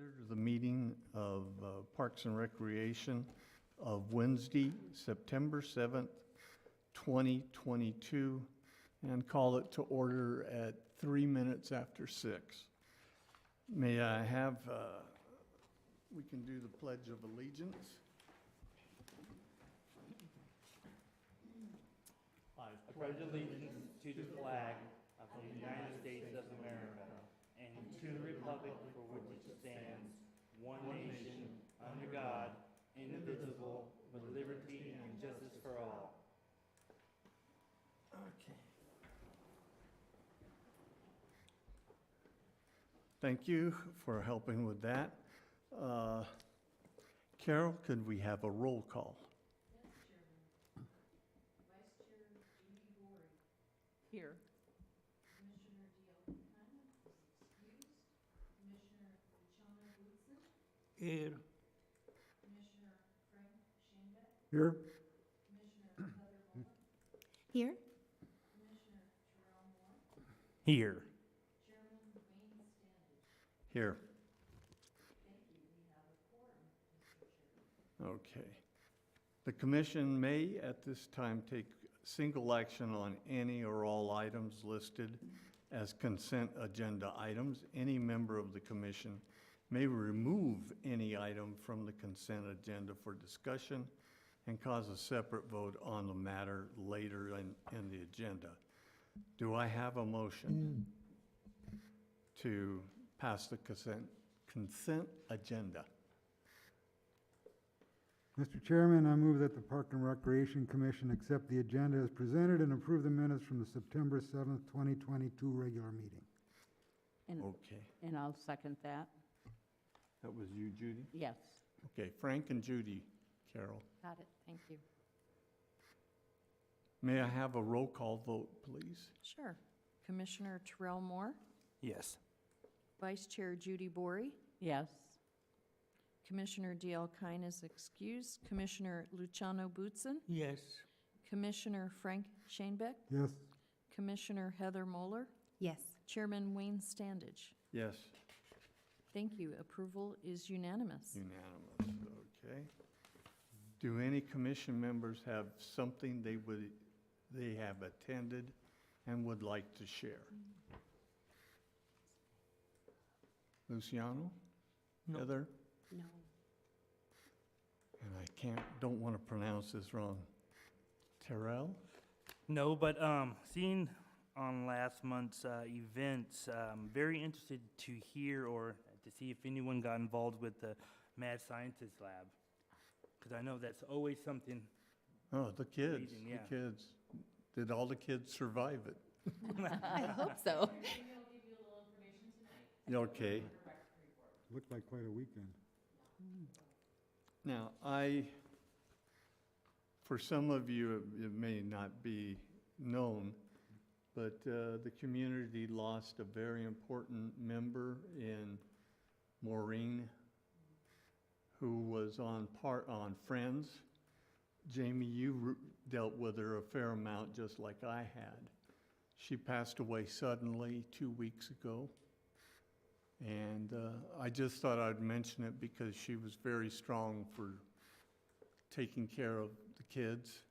order the meeting of Parks and Recreation of Wednesday, September 7th, 2022, and call it to order at 3 minutes after 6. May I have, we can do the Pledge of Allegiance. I pledge allegiance to the flag of the United States of America and to the republic for which it stands, one nation, under God, indivisible, with liberty and justice for all. Okay. Thank you for helping with that. Carol, could we have a roll call? Here. Commissioner Diel-Kind is excused. Commissioner Luciano Woodson. Here. Commissioner Frank Shanebeck. Here. Commissioner Heather Muller. Here. Commissioner Terrell Moore. Here. Chairman Wayne Standage. Here. Thank you. We have a quorum, Mr. Chairman. Okay. The commission may at this time take single action on any or all items listed as consent agenda items. Any member of the commission may remove any item from the consent agenda for discussion and cause a separate vote on the matter later in the agenda. Do I have a motion to pass the consent agenda? Mr. Chairman, I move that the Park and Recreation Commission accept the agenda as presented and approve the minutes from the September 7th, 2022 regular meeting. And, Okay. and I'll second that. That was you, Judy? Yes. Okay, Frank and Judy. Carol. Got it. Thank you. May I have a roll call vote, please? Sure. Commissioner Terrell Moore, Yes. Vice Chair Judy Bory, Yes. Commissioner Diel-Kind is excused, Commissioner Luciano Woodson, Yes. Commissioner Frank Shanebeck, Yes. Commissioner Heather Muller, Yes. Chairman Wayne Standage. Yes. Thank you. Approval is unanimous. Unanimous, okay. Do any commission members have something they have attended and would like to share? Luciano? No. Heather? No. And I don't want to pronounce this wrong. Terrell? No, but seeing on last month's events, very interested to hear or to see if anyone got involved with the Mad Scientist Lab. Because I know that's always something. Oh, the kids, Reading, yeah. the kids. Did all the kids survive it? I hope so. Okay. Looked like quite a weekend. Now, for some of you, it may not be known, but the community lost a very important member in Maureen, who was on Friends. Jamie, you dealt with her a fair amount, just like I had. She passed away suddenly 2 weeks ago. And I just thought I'd mention it because she was very strong for taking care of the kids.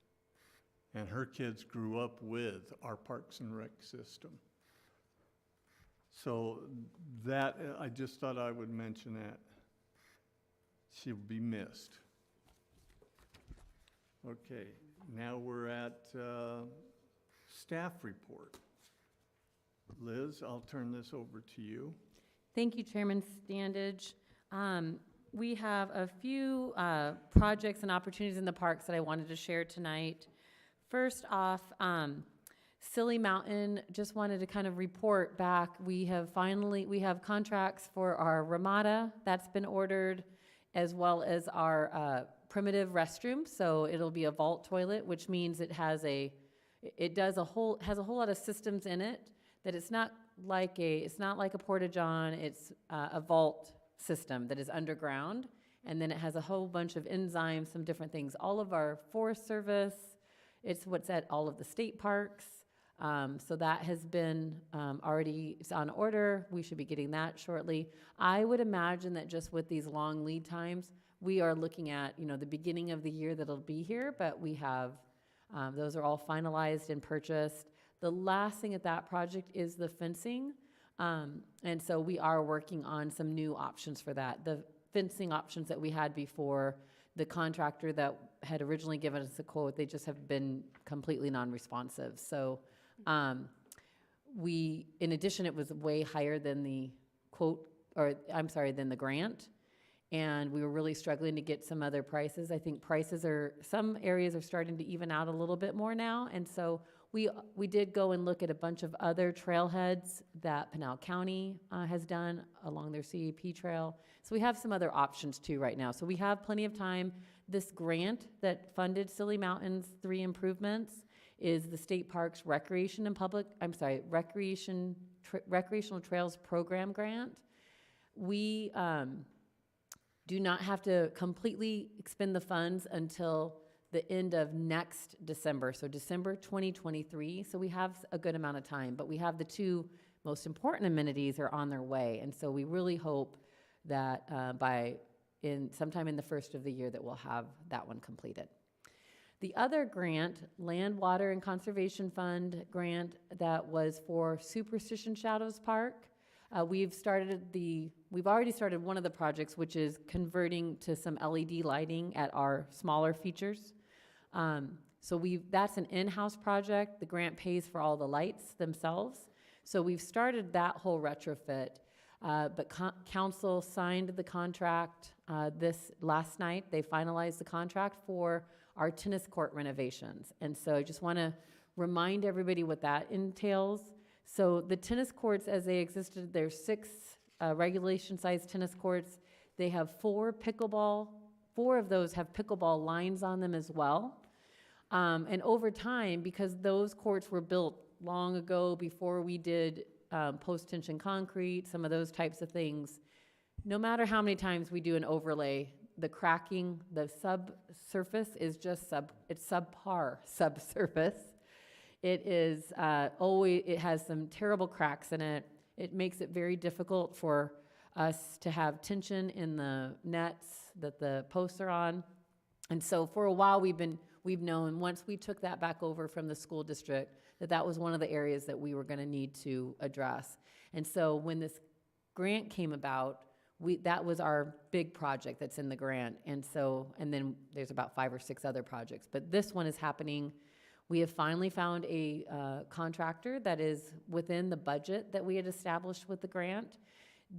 And her kids grew up with our Parks and Rec system. So that, I just thought I would mention that. She'll be missed. Okay, now we're at staff report. Liz, I'll turn this over to you. Thank you, Chairman Standage. We have a few projects and opportunities in the parks that I wanted to share tonight. First off, Silly Mountain, just wanted to kind of report back. We have contracts for our Ramada that's been ordered, as well as our primitive restroom. So it'll be a vault toilet, which means it has a whole lot of systems in it, that it's not like a porta-john. It's a vault system that is underground, and then it has a whole bunch of enzymes, some different things. All of our Forest Service, it's what's at all of the state parks. So that has been already, it's on order. We should be getting that shortly. I would imagine that just with these long lead times, we are looking at, the beginning of the year that'll be here, but we have, those are all finalized and purchased. The last thing at that project is the fencing. And so we are working on some new options for that. The fencing options that we had before, the contractor that had originally given us a quote, they just have been completely non-responsive. So in addition, it was way higher than the quote, than the grant. And we were really struggling to get some other prices. I think some areas are starting to even out a little bit more now. And so we did go and look at a bunch of other trailheads that Pinal County has done along their CEP trail. So we have some other options too right now. So we have plenty of time. This grant that funded Silly Mountain's 3 improvements is the State Parks Recreational Trails Program Grant. We do not have to completely expend the funds until the end of next December, so December 2023. So we have a good amount of time, but we have the 2 most important amenities are on their way. And so we really hope that sometime in the first of the year that we'll have that one completed. The other grant, Land, Water, and Conservation Fund grant that was for Superstition Shadows Park. We've already started one of the projects, which is converting to some LED lighting at our smaller features. So that's an in-house project. The grant pays for all the lights themselves. So we've started that whole retrofit. But council signed the contract this last night. They finalized the contract for our tennis court renovations. And so I just want to remind everybody what that entails. So the tennis courts, as they existed, there's 6 regulation-sized tennis courts. They have 4 pickleball. 4 of those have pickleball lines on them as well. And over time, because those courts were built long ago before we did post-tension concrete, some of those types of things, no matter how many times we do an overlay, the cracking, the subsurface is just subpar subsurface. It is it has some terrible cracks in it. It makes it very difficult for us to have tension in the nets that the posts are on. And so for a while we've known, once we took that back over from the school district, that was one of the areas that we were going to need to address. And so when this grant came about, that was our big project that's in the grant. And then there's about 5 or 6 other projects. But this one is happening. We have finally found a contractor that is within the budget that we had established with the grant.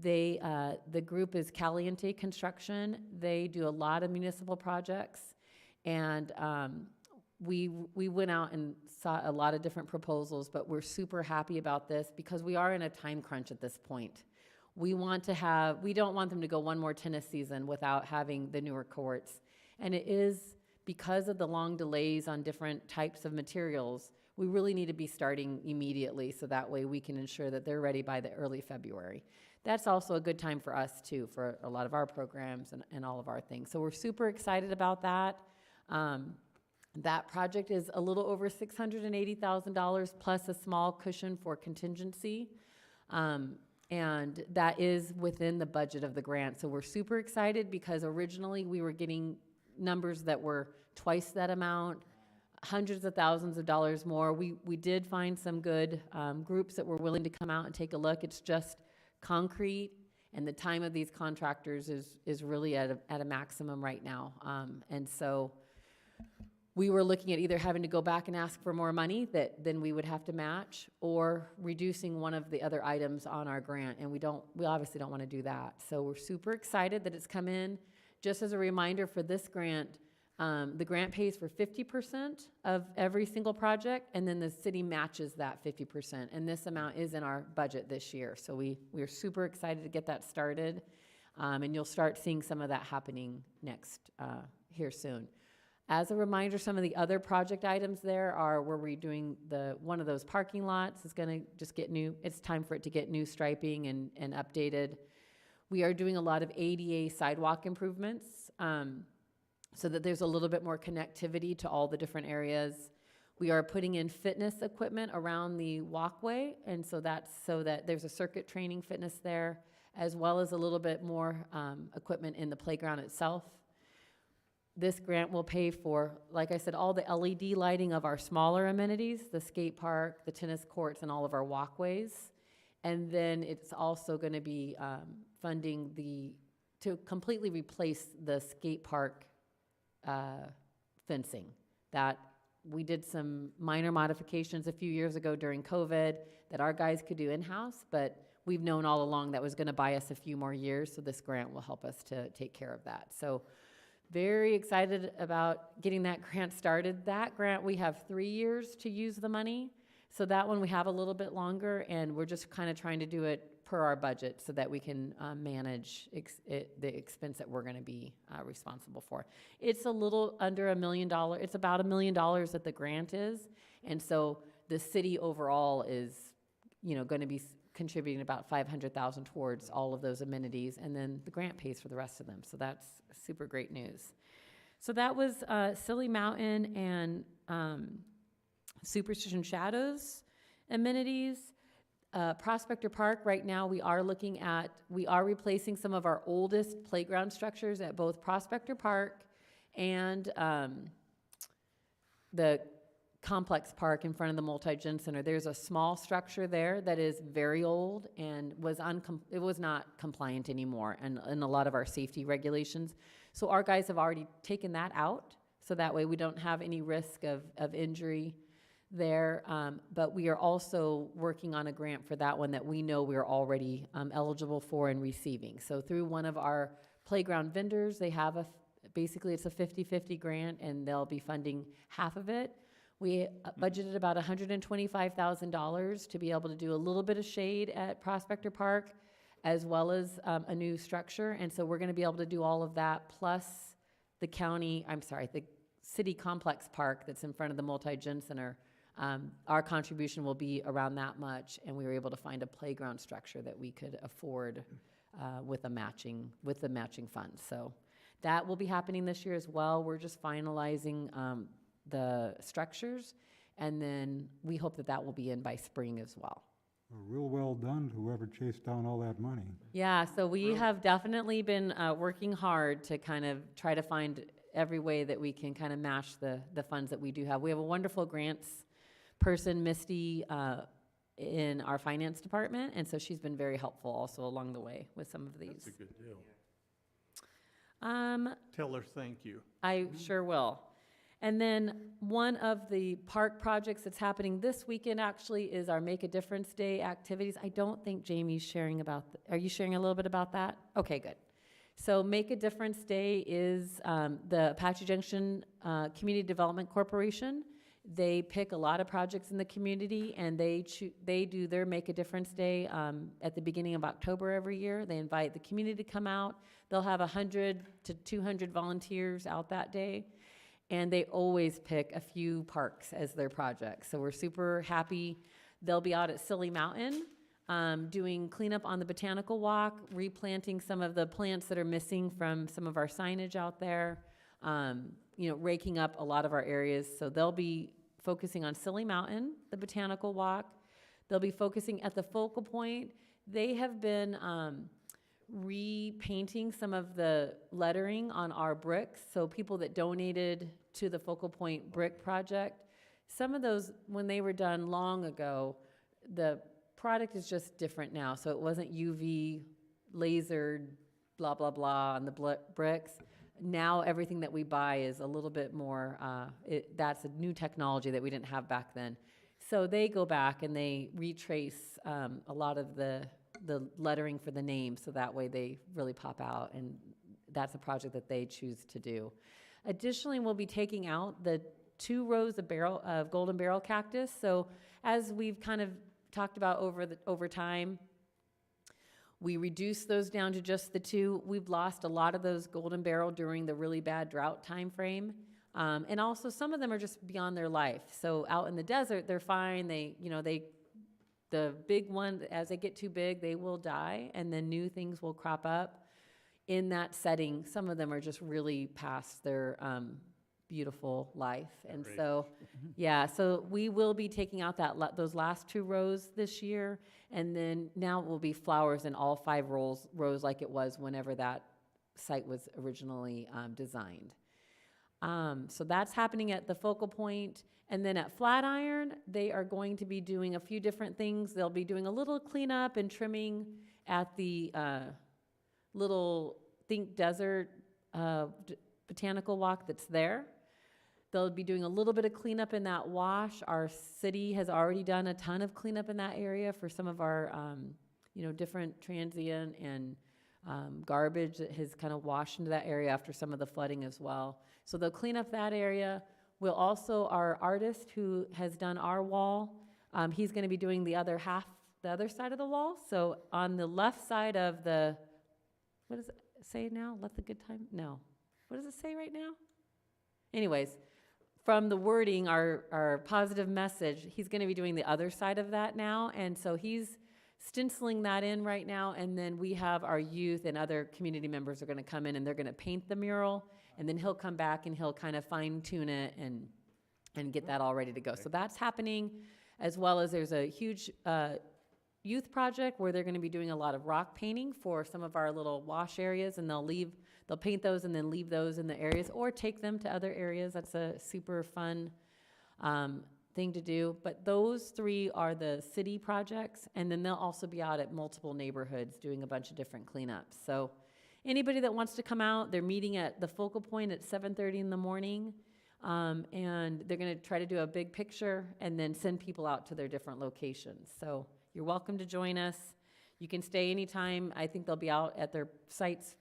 The group is Caliente Construction. They do a lot of municipal projects. And we went out and saw a lot of different proposals, but we're super happy about this because we are in a time crunch at this point. We don't want them to go one more tennis season without having the newer courts. And it is because of the long delays on different types of materials, we really need to be starting immediately so that way we can ensure that they're ready by the early February. That's also a good time for us too, for a lot of our programs and all of our things. So we're super excited about that. That project is a little over $680,000 plus a small cushion for contingency. And that is within the budget of the grant. So we're super excited because originally we were getting numbers that were twice that amount, hundreds of thousands of dollars more. We did find some good groups that were willing to come out and take a look. It's just concrete, and the time of these contractors is really at a maximum right now. And so we were looking at either having to go back and ask for more money that then we would have to match, or reducing one of the other items on our grant, and we obviously don't want to do that. So we're super excited that it's come in. Just as a reminder for this grant, the grant pays for 50% of every single project, and then the city matches that 50%, and this amount is in our budget this year. So we are super excited to get that started, and you'll start seeing some of that happening here soon. As a reminder, some of the other project items there are where we're doing one of those parking lots is going to just get it's time for it to get new striping and updated. We are doing a lot of ADA sidewalk improvements so that there's a little bit more connectivity to all the different areas. We are putting in fitness equipment around the walkway, and so that's so that there's a circuit training fitness there, as well as a little bit more equipment in the playground itself. This grant will pay for, like I said, all the LED lighting of our smaller amenities, the skate park, the tennis courts, and all of our walkways. And then it's also going to be funding to completely replace the skate park fencing. That we did some minor modifications a few years ago during COVID that our guys could do in-house, but we've known all along that was going to buy us a few more years, so this grant will help us to take care of that. So very excited about getting that grant started. That grant, we have 3 years to use the money, so that one we have a little bit longer, and we're just kind of trying to do it per our budget so that we can manage the expense that we're going to be responsible for. It's a little under $1 million. It's about $1 million that the grant is, and so the city overall is, going to be contributing about $500,000 towards all of those amenities, and then the grant pays for the rest of them. So that's super great news. So that was Silly Mountain and Superstition Shadows amenities. Prospector Park, right now we are replacing some of our oldest playground structures at both Prospector Park and the Complex Park in front of the Multi-Gen Center. There's a small structure there that is very old and it was not compliant anymore and in a lot of our safety regulations. So our guys have already taken that out, so that way we don't have any risk of injury there, but we are also working on a grant for that one that we know we're already eligible for and receiving. So through one of our playground vendors, they have basically it's a 50-50 grant, and they'll be funding half of it. We budgeted about $125,000 to be able to do a little bit of shade at Prospector Park, as well as a new structure, and so we're going to be able to do all of that, plus the city complex park that's in front of the Multi-Gen Center. Our contribution will be around that much, and we were able to find a playground structure that we could afford with the matching funds. So that will be happening this year as well. We're just finalizing the structures, and then we hope that will be in by spring as well. Real well done, whoever chased down all that money. Yeah, so we have definitely been working hard to kind of try to find every way that we can kind of match the funds that we do have. We have a wonderful grants person, Misty, in our finance department, and so she's been very helpful also along the way with some of these. That's a good deal. Tell her thank you. I sure will. And then one of the park projects that's happening this weekend actually is our Make a Difference Day activities. I don't think Jamie's sharing about, are you sharing a little bit about that? Okay, good. So Make a Difference Day is the Apache Junction Community Development Corporation. They pick a lot of projects in the community, and they do their Make a Difference Day at the beginning of October every year. They invite the community to come out. They'll have 100 to 200 volunteers out that day, and they always pick a few parks as their projects. So we're super happy. They'll be out at Silly Mountain doing cleanup on the Botanical Walk, replanting some of the plants that are missing from some of our signage out there, raking up a lot of our areas. So they'll be focusing on Silly Mountain, the Botanical Walk. They'll be focusing at the Focal Point. They have been repainting some of the lettering on our bricks. So people that donated to the Focal Point brick project, some of those, when they were done long ago, the product is just different now. So it wasn't UV lasered, blah, blah, blah on the bricks. Now everything that we buy is a little bit more, that's a new technology that we didn't have back then. So they go back and they retrace a lot of the lettering for the name, so that way they really pop out, and that's a project that they choose to do. Additionally, we'll be taking out the 2 rows of golden barrel cactus. So as we've kind of talked about over time, we reduced those down to just the 2. We've lost a lot of those golden barrel during the really bad drought time frame. And also some of them are just beyond their life. So out in the desert, they're fine. The big one, as they get too big, they will die, and then new things will crop up. In that setting, some of them are just really past their beautiful life. And Great. so, yeah, so we will be taking out those last 2 rows this year, and then now it will be flowers in all 5 rows like it was whenever that site was originally designed. So that's happening at the focal point. And then at Flatiron, they are going to be doing a few different things. They'll be doing a little cleanup and trimming at the little desert botanical walk that's there. They'll be doing a little bit of cleanup in that wash. Our city has already done a ton of cleanup in that area for some of our, different transient and garbage that has kind of washed into that area after some of the flooding as well. So they'll clean up that area. We'll also, our artist who has done our wall, he's going to be doing the other side of the wall. So on the left side of what does it say now? Let the good time? No. What does it say right now? Anyways, from the wording, our positive message, he's going to be doing the other side of that now. And so he's stenciling that in right now. And then we have our youth and other community members are going to come in and they're going to paint the mural. And then he'll come back and he'll kind of fine tune it and get that all ready to go. So that's happening, as well as there's a huge youth project where they're going to be doing a lot of rock painting for some of our little wash areas, and they'll paint those and then leave those in the areas or take them to other areas. That's a super fun thing to do. But those 3 are the city projects, and then they'll also be out at multiple neighborhoods doing a bunch of different cleanups. So anybody that wants to come out, they're meeting at the focal point at 7:30 in the morning, and they're going to try to do a big picture and then send people out to their different locations. So you're welcome to join us. You can stay anytime. I think they'll be out at their sites.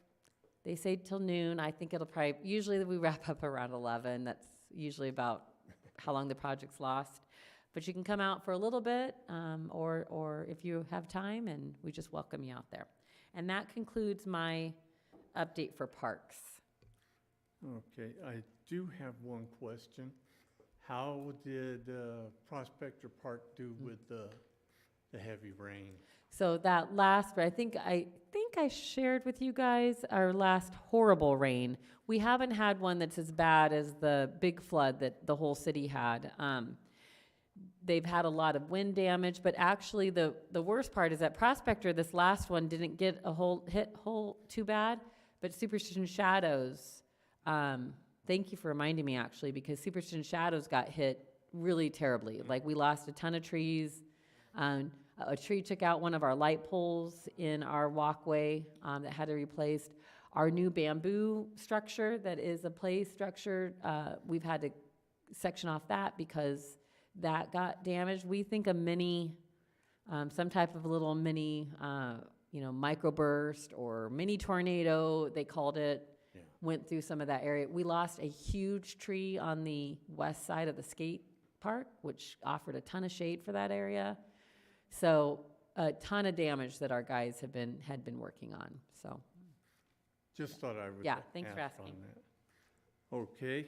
They say till noon. I think usually we wrap up around 11. That's usually about how long the project's lost. But you can come out for a little bit, or if you have time, and we just welcome you out there. And that concludes my update for parks. Okay, I do have one question. How did Prospector Park do with the heavy rain? So that last, I think I shared with you guys our last horrible rain. We haven't had one that's as bad as the big flood that the whole city had. They've had a lot of wind damage, but actually the worst part is that Prospector, this last one, didn't get hit too bad, but Superstition Shadows, thank you for reminding me actually, because Superstition Shadows got hit really terribly. Like we lost a ton of trees. A tree took out one of our light poles in our walkway that had to be replaced. Our new bamboo structure that is a play structure, we've had to section off that because that got damaged. We think a mini, some type of a little mini, microburst or mini tornado, they called it, went through some of that area. We lost a huge tree on the west side of the skate park, which offered a ton of shade for that area. So a ton of damage that our guys had been working on. So Just thought I would Yeah, thanks for ask on asking. that. Okay,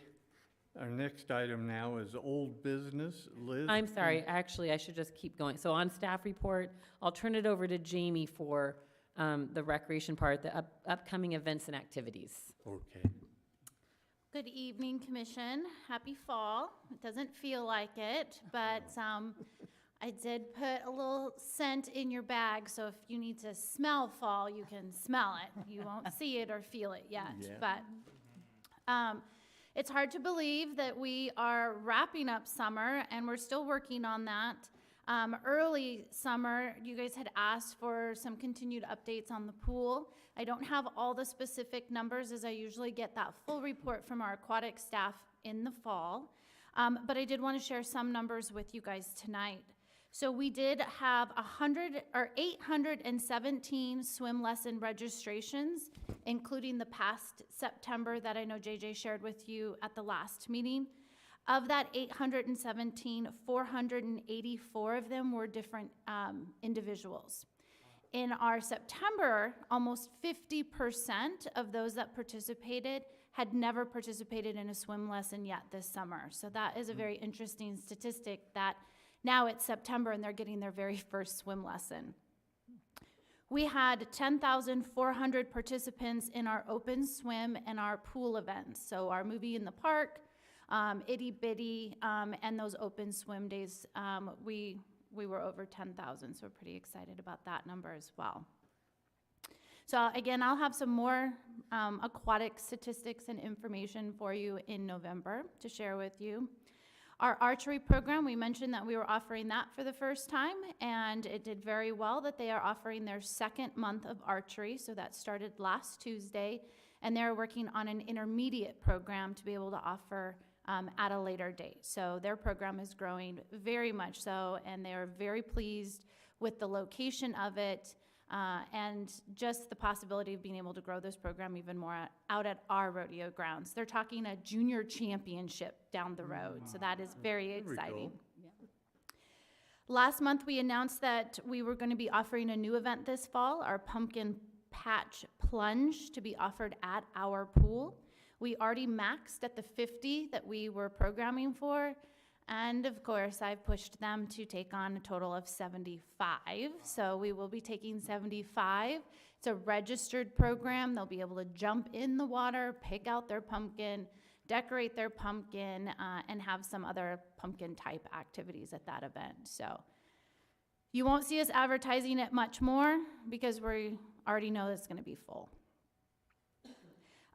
our next item now is old business. Liz? I'm sorry, actually, I should just keep going. So on staff report, I'll turn it over to Jamie for the recreation part, the upcoming events and activities. Okay. Good evening, Commission. Happy fall. It doesn't feel like it, but I did put a little scent in your bag, so if you need to smell fall, you can smell it. You won't see it or feel it yet, but it's hard to believe that we are wrapping up summer, and we're still working on that. Early summer, you guys had asked for some continued updates on the pool. I don't have all the specific numbers, as I usually get that full report from our aquatic staff in the fall, but I did want to share some numbers with you guys tonight. So we did have 817 swim lesson registrations, including the past September that I know JJ shared with you at the last meeting. Of that 817, 484 of them were different individuals. In our September, almost 50% of those that participated had never participated in a swim lesson yet this summer. So that is a very interesting statistic that now it's September and they're getting their very first swim lesson. We had 10,400 participants in our open swim and our pool events. So our movie in the park, itty bitty, and those open swim days, we were over 10,000, so we're pretty excited about that number as well. So again, I'll have some more aquatic statistics and information for you in November to share with you. Our archery program, we mentioned that we were offering that for the first time, and it did very well that they are offering their second month of archery, so that started last Tuesday, and they're working on an intermediate program to be able to offer at a later date. So their program is growing very much so, and they are very pleased with the location of it, and just the possibility of being able to grow this program even more out at our rodeo grounds. They're talking a junior championship down the road, so that is very exciting. Last month, we announced that we were going to be offering a new event this fall, our Pumpkin Patch Plunge, to be offered at our pool. We already maxed at the 50 that we were programming for, and of course, I've pushed them to take on a total of 75. So we will be taking 75. It's a registered program. They'll be able to jump in the water, pick out their pumpkin, decorate their pumpkin, and have some other pumpkin type activities at that event. So you won't see us advertising it much more because we already know it's going to be full.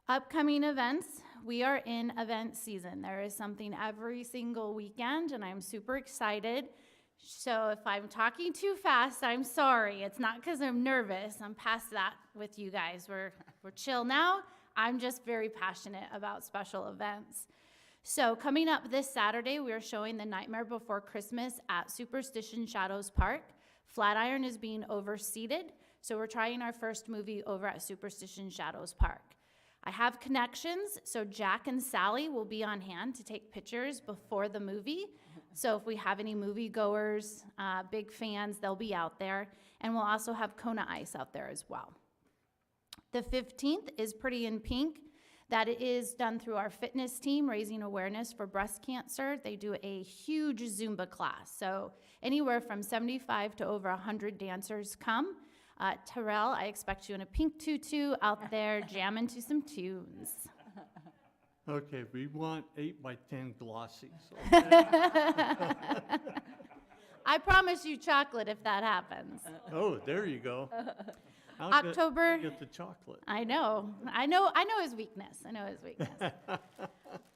Upcoming events, we are in event season. There is something every single weekend, and I'm super excited. So if I'm talking too fast, I'm sorry. It's not because I'm nervous. I'm past that with you guys. We're chill now. I'm just very passionate about special events. So coming up this Saturday, we are showing The Nightmare Before Christmas at Superstition Shadows Park. Flatiron is being overseated, so we're trying our first movie over at Superstition Shadows Park. I have connections, so Jack and Sally will be on hand to take pictures before the movie. So if we have any moviegoers, big fans, they'll be out there. And we'll also have Kona Ice out there as well. The 15th is Pretty in Pink. That is done through our fitness team, raising awareness for breast cancer. They do a huge Zumba class. So anywhere from 75 to over 100 dancers come. Terrell, I expect you in a pink tutu out there jamming to some tunes. Okay, we want 8x10 glossies. I promise you chocolate if that happens. Oh, there you go. October. Get the chocolate. I know his weakness.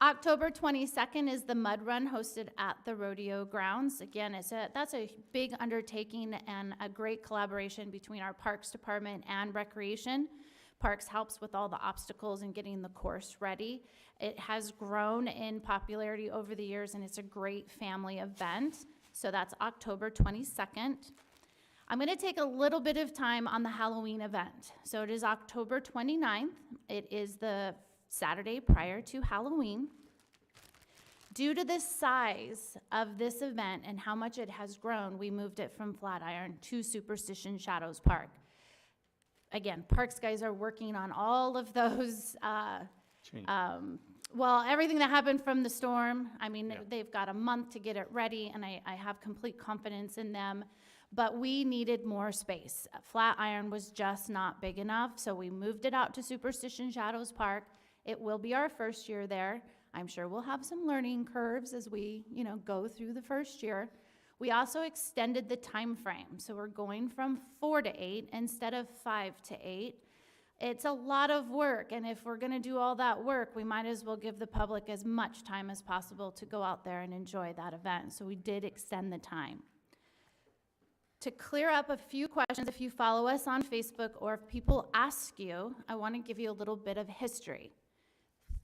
October 22nd is the Mud Run hosted at the rodeo grounds. Again, that's a big undertaking and a great collaboration between our Parks Department and Recreation. Parks helps with all the obstacles and getting the course ready. It has grown in popularity over the years, and it's a great family event. So that's October 22nd. I'm going to take a little bit of time on the Halloween event. So it is October 29th. It is the Saturday prior to Halloween. Due to the size of this event and how much it has grown, we moved it from Flatiron to Superstition Shadows Park. Again, Parks guys are working on all of those, everything that happened from the storm. I mean, they've got a month to get it ready, and I have complete confidence in them. But we needed more space. Flatiron was just not big enough, so we moved it out to Superstition Shadows Park. It will be our first year there. I'm sure we'll have some learning curves as we, go through the first year. We also extended the time frame, so we're going from 4 to 8 instead of 5 to 8. It's a lot of work, and if we're going to do all that work, we might as well give the public as much time as possible to go out there and enjoy that event. So we did extend the time. To clear up a few questions, if you follow us on Facebook or if people ask you, I want to give you a little bit of history.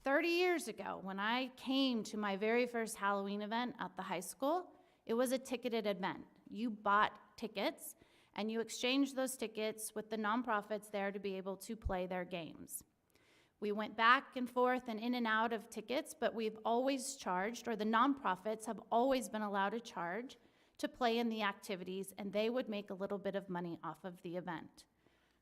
30 years ago, when I came to my very first Halloween event at the high school, it was a ticketed event. You bought tickets, and you exchanged those tickets with the nonprofits there to be able to play their games. We went back and forth and in and out of tickets, but we've always charged, or the nonprofits have always been allowed to charge to play in the activities, and they would make a little bit of money off of the event.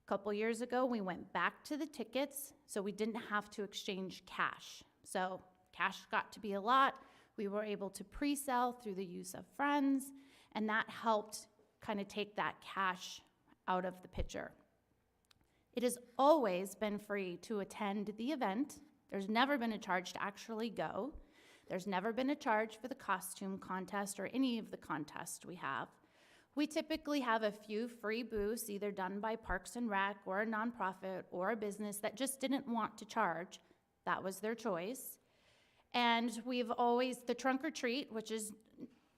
A couple years ago, we went back to the tickets, so we didn't have to exchange cash. So cash got to be a lot. We were able to pre-sell through the use of friends, and that helped kind of take that cash out of the picture. It has always been free to attend the event. There's never been a charge to actually go. There's never been a charge for the costume contest or any of the contests we have. We typically have a few free booths, either done by Parks and Rec or a nonprofit or a business that just didn't want to charge. That was their choice. And we've always, the trunk or treat, which is,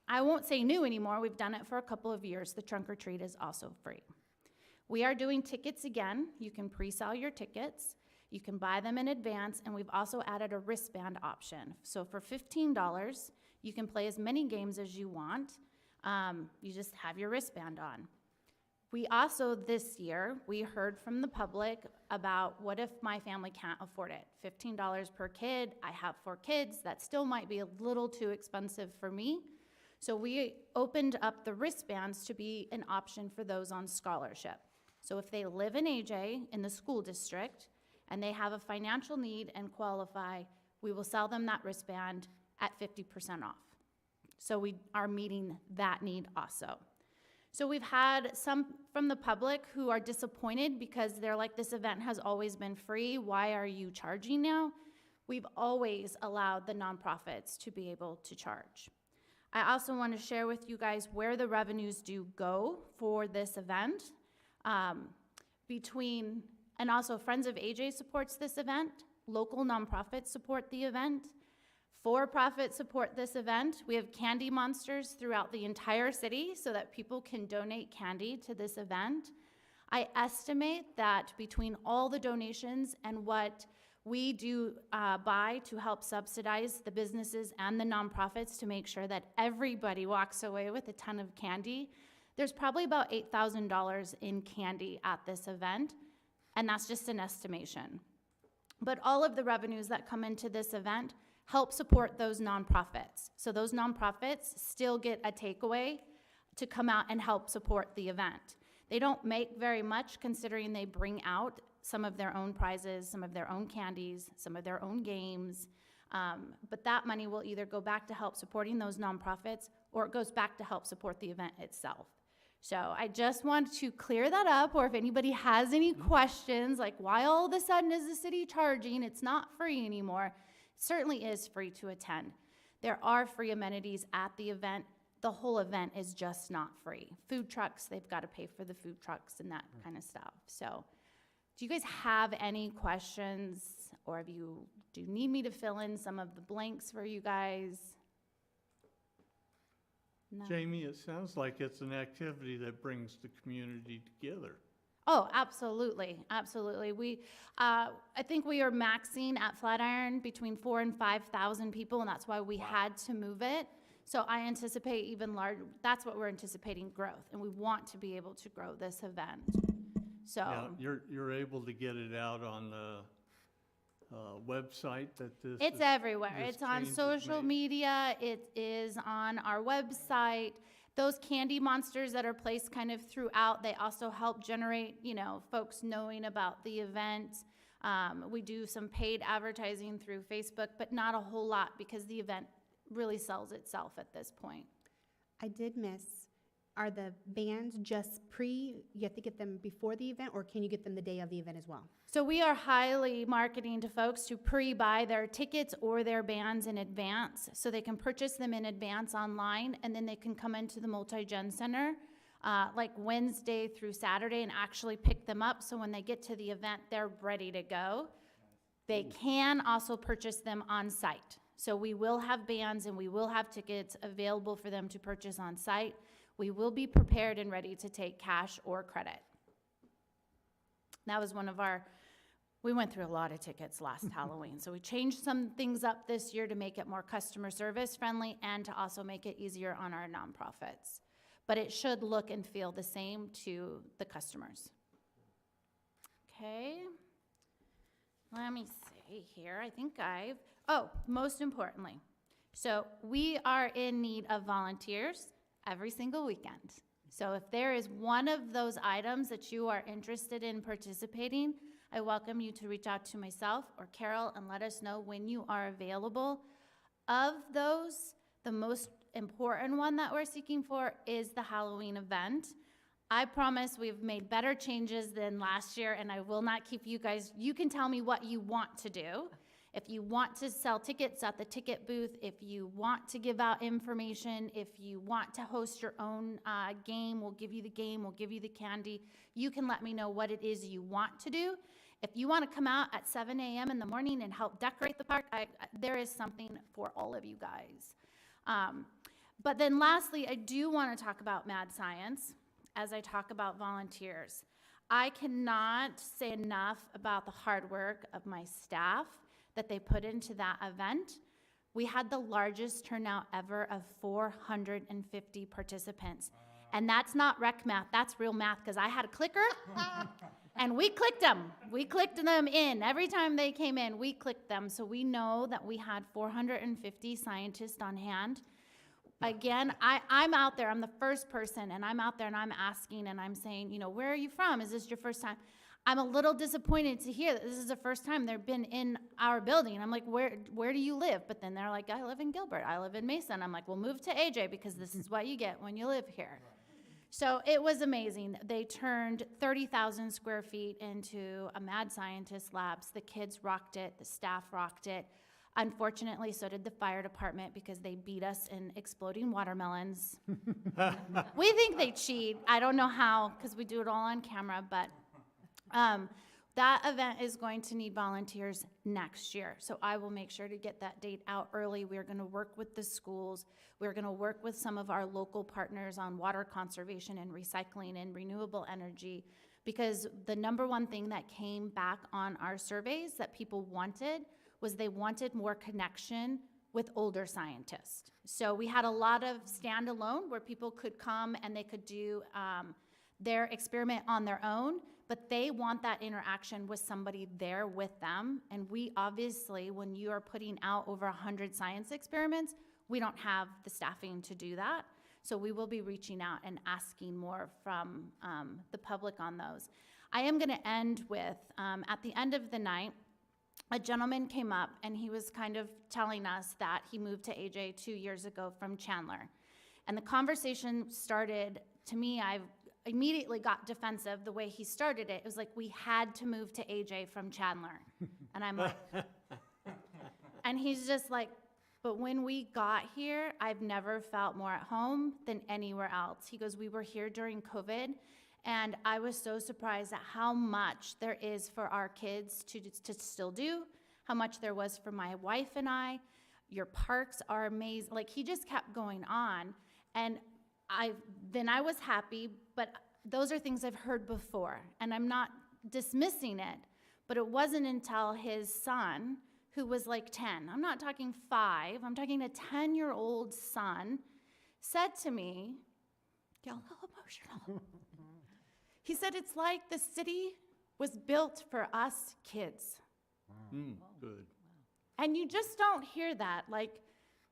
I won't say new anymore, we've done it for a couple of years. The trunk or treat is also free. We are doing tickets again. You can pre-sell your tickets. You can buy them in advance, and we've also added a wristband option. So for $15, you can play as many games as you want. You just have your wristband on. We also, this year, we heard from the public about what if my family can't afford it? $15 per kid, I have 4 kids, that still might be a little too expensive for me. So we opened up the wristbands to be an option for those on scholarship. So if they live in AJ, in the school district, and they have a financial need and qualify, we will sell them that wristband at 50% off. So we are meeting that need also. So we've had some from the public who are disappointed because they're like, this event has always been free, why are you charging now? We've always allowed the nonprofits to be able to charge. I also want to share with you guys where the revenues do go for this event. And also Friends of AJ supports this event, local nonprofits support the event, for-profit support this event. We have candy monsters throughout the entire city so that people can donate candy to this event. I estimate that between all the donations and what we do buy to help subsidize the businesses and the nonprofits to make sure that everybody walks away with a ton of candy, there's probably about $8,000 in candy at this event, and that's just an estimation. But all of the revenues that come into this event help support those nonprofits. So those nonprofits still get a takeaway to come out and help support the event. They don't make very much considering they bring out some of their own prizes, some of their own candies, some of their own games, but that money will either go back to help supporting those nonprofits or it goes back to help support the event itself. So I just want to clear that up, or if anybody has any questions, like why all of a sudden is the city charging? It's not free anymore. It certainly is free to attend. There are free amenities at the event. The whole event is just not free. Food trucks, they've got to pay for the food trucks and that kind of stuff. So do you guys have any questions, or do you need me to fill in some of the blanks for you guys? No. Jamie, it sounds like it's an activity that brings the community together. Oh, absolutely, absolutely. I think we are maxing at Flatiron between 4,000 and 5,000 people, and that's why we had to move it. So I anticipate even larger, that's what we're anticipating growth, and we want to be able to grow this event. So Yeah, you're able to get it out on the website that this it's is- everywhere. this It's on change is social made? media. It is on our website. Those candy monsters that are placed kind of throughout, they also help generate, folks knowing about the event. We do some paid advertising through Facebook, but not a whole lot because the event really sells itself at this point. I did miss, are the bands just you have to get them before the event, or can you get them the day of the event as well? So we are highly marketing to folks to pre-buy their tickets or their bands in advance, so they can purchase them in advance online, and then they can come into the Multi-Gen Center like Wednesday through Saturday and actually pick them up, so when they get to the event, they're ready to go. They can also purchase them on site. So we will have bands and we will have tickets available for them to purchase on site. We will be prepared and ready to take cash or credit. That was we went through a lot of tickets last Halloween. So we changed some things up this year to make it more customer service friendly and to also make it easier on our nonprofits. But it should look and feel the same to the customers. Okay. Let me see here. I think most importantly, so we are in need of volunteers every single weekend. So if there is one of those items that you are interested in participating, I welcome you to reach out to myself or Carol and let us know when you are available. Of those, the most important one that we're seeking for is the Halloween event. I promise we've made better changes than last year, and I will not keep you guys, you can tell me what you want to do. If you want to sell tickets at the ticket booth, if you want to give out information, if you want to host your own game, we'll give you the game, we'll give you the candy. You can let me know what it is you want to do. If you want to come out at 7 a.m. in the morning and help decorate the park, there is something for all of you guys. But then lastly, I do want to talk about Mad Science as I talk about volunteers. I cannot say enough about the hard work of my staff that they put into that event. We had the largest turnout ever of 450 participants. And that's not rec math, that's real math, because I had a clicker, and we clicked them. We clicked them in. Every time they came in, we clicked them. So we know that we had 450 scientists on hand. Again, I'm out there, I'm the first person, and I'm out there and I'm asking and I'm saying, you know, where are you from? Is this your first time? I'm a little disappointed to hear that this is the first time they've been in our building. I'm like, where do you live? But then they're like, I live in Gilbert, I live in Mason. I'm like, well, move to AJ because this is what you get when you live here. So it was amazing. They turned 30,000 square feet into a mad scientist labs. The kids rocked it, the staff rocked it. Unfortunately, so did the fire department because they beat us in exploding watermelons. We think they cheat. I don't know how because we do it all on camera, but that event is going to need volunteers next year. So I will make sure to get that date out early. We're going to work with the schools. We're going to work with some of our local partners on water conservation and recycling and renewable energy, because the number one thing that came back on our surveys that people wanted was they wanted more connection with older scientists. So we had a lot of standalone where people could come and they could do their experiment on their own, but they want that interaction with somebody there with them. And we obviously, when you are putting out over 100 science experiments, we don't have the staffing to do that. So we will be reaching out and asking more from the public on those. I am gonna end with, at the end of the night, a gentleman came up and he was kind of telling us that he moved to AJ 2 years ago from Chandler. And the conversation started, to me, I immediately got defensive the way he started it. It was like, we had to move to AJ from Chandler. And I'm like, and he's just like, but when we got here, I've never felt more at home than anywhere else. He goes, we were here during COVID, and I was so surprised at how much there is for our kids to still do, how much there was for my wife and I. Your parks are amazing. Like, he just kept going on. And I was happy, but those are things I've heard before. And I'm not dismissing it, but it wasn't until his son, who was like 10, I'm not talking 5, I'm talking a 10-year-old son, said to me, get a little emotional. He said, it's like the city was built for us kids. Good. And you just don't hear that. Like,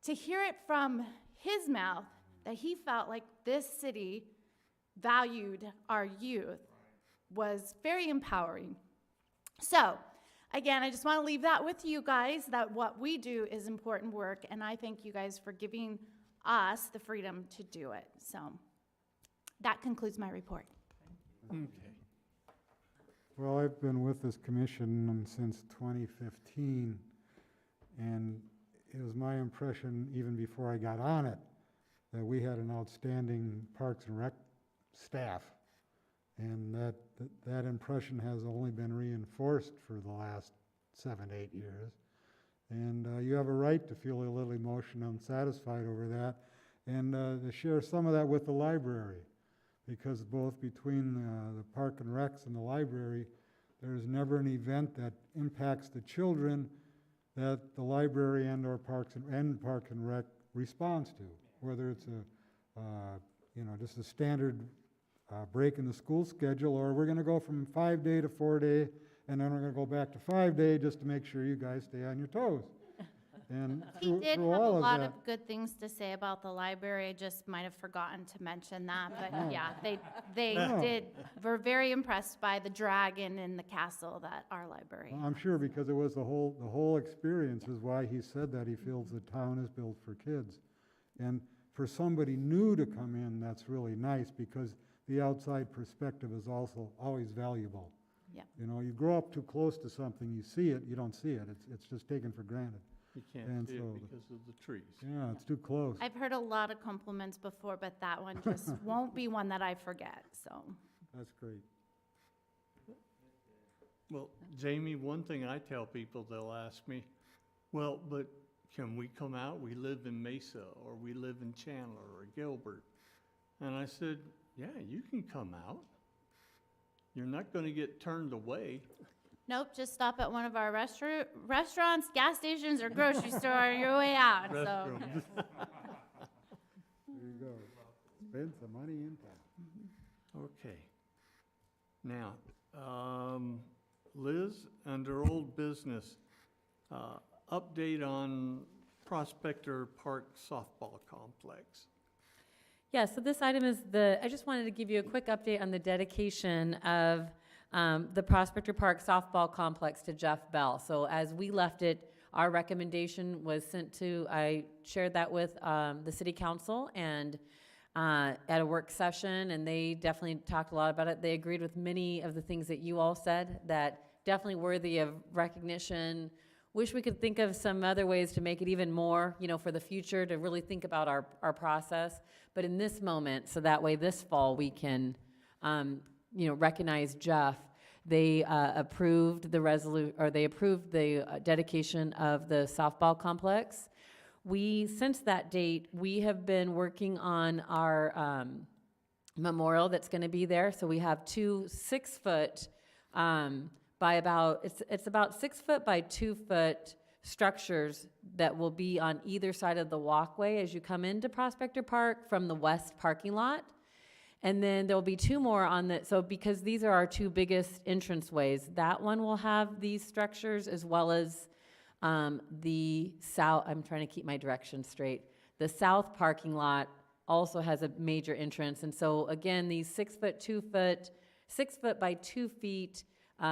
to hear it from his mouth, that he felt like this city valued our youth, was very empowering. So, again, I just want to leave that with you guys, that what we do is important work, and I thank you guys for giving us the freedom to do it. So, that concludes my report. Okay. Well, I've been with this commission since 2015, and it was my impression, even before I got on it, that we had an outstanding Parks and Rec staff, and that impression has only been reinforced for the last 7 to 8 years. And you have a right to feel a little emotional and satisfied over that, and to share some of that with the library, because both between the Park and Recs and the library, there's never an event that impacts the children that the library and our Park and Rec responds to, whether it's just a standard break in the school schedule, or we're going to go from 5-day to 4-day, and then we're going to go back to 5-day just to make sure you guys stay on your toes. And He did have a lot of good things to say about the library. I just might have forgotten to mention that, but yeah, they were very impressed by the dragon in the castle that our library. Well, I'm sure, because it was the whole experience is why he said that he feels the town is built for kids. And for somebody new to come in, that's really nice, because the outside perspective is also always valuable. Yep. You know, you grow up too close to something, you see it, you don't see it. It's just taken for granted. You can't And see so it the- because of the trees. Yeah, it's too close. I've heard a lot of compliments before, but that one just won't be one that I forget, so. That's great. Well, Jamie, one thing I tell people, they'll ask me, well, but can we come out? We live in Mesa, or we live in Chandler, or Gilbert. And I said, yeah, you can come out. You're not gonna get turned away. Nope, just stop at one of our restaurants, gas stations, or grocery store on your way out, so. Restrooms. There you go. Spend some money in town. Okay. Now, Liz, under old business, update on Prospector Park Softball Complex. Yeah, so this item is I just wanted to give you a quick update on the dedication of the Prospector Park Softball Complex to Jeff Bell. So as we left it, our recommendation was I shared that with the city council and at a work session, and they definitely talked a lot about it. They agreed with many of the things that you all said, that definitely worthy of recognition. Wish we could think of some other ways to make it even more, for the future, to really think about our process. But in this moment, so that way this fall we can, recognize Jeff. They approved the dedication of the softball complex. Since that date, we have been working on our memorial that's going to be there. So we have 2 6-foot it's about 6 foot by 2 foot structures that will be on either side of the walkway as you come into Prospector Park from the west parking lot. And then there'll be 2 more because these are our 2 biggest entranceways. That one will have these structures, as well as the south, I'm trying to keep my directions straight. The south parking lot also has a major entrance. And so again, these 6 foot by 2 feet